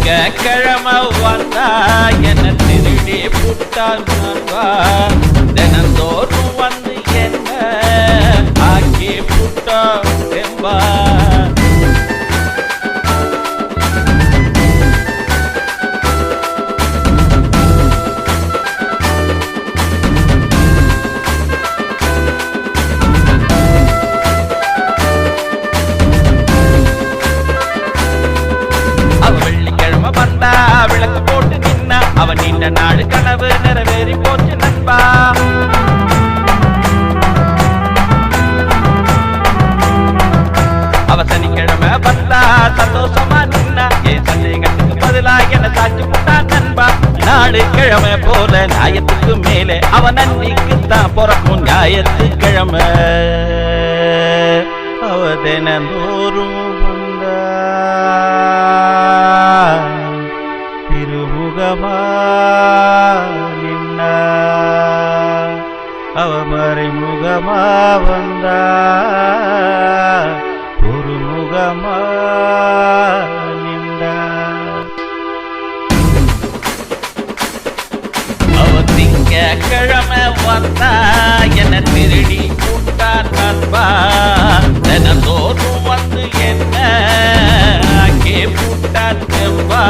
கிழமை வந்தா என்ன திருடி புட்டான் நண்பா தினந்தோறும் வந்து என்ன ஆக்கி புட்டா என்பா விளக்கு போட்டு நின்னா அவன் நீண்ட நாடு கனவு நிறைவேறி போச்சு நண்பா அவ சனிக்கிழமை வந்தா சந்தோஷமா நின்னா என் சந்தேகத்துக்கு பதிலா என்ன சாட்சி போட்டா நண்பா நாடு கிழமை போல நியாயத்துக்கு மேலே அவன் நன்றிக்குத்தான் பிறக்கும் ஞாயிற்றுக்கிழமை அவ தினந்தோறும் வந்தா திருமுகமா நின்னா அவ மறைமுகமா வந்தா ஒரு முகமா நின்றா அவ திங்கட்கிழமை வந்தா என்ன திருடி கூட்டான் நண்பா தினந்தோறும் வந்து என்ன அங்கே கூட்டான் நண்பா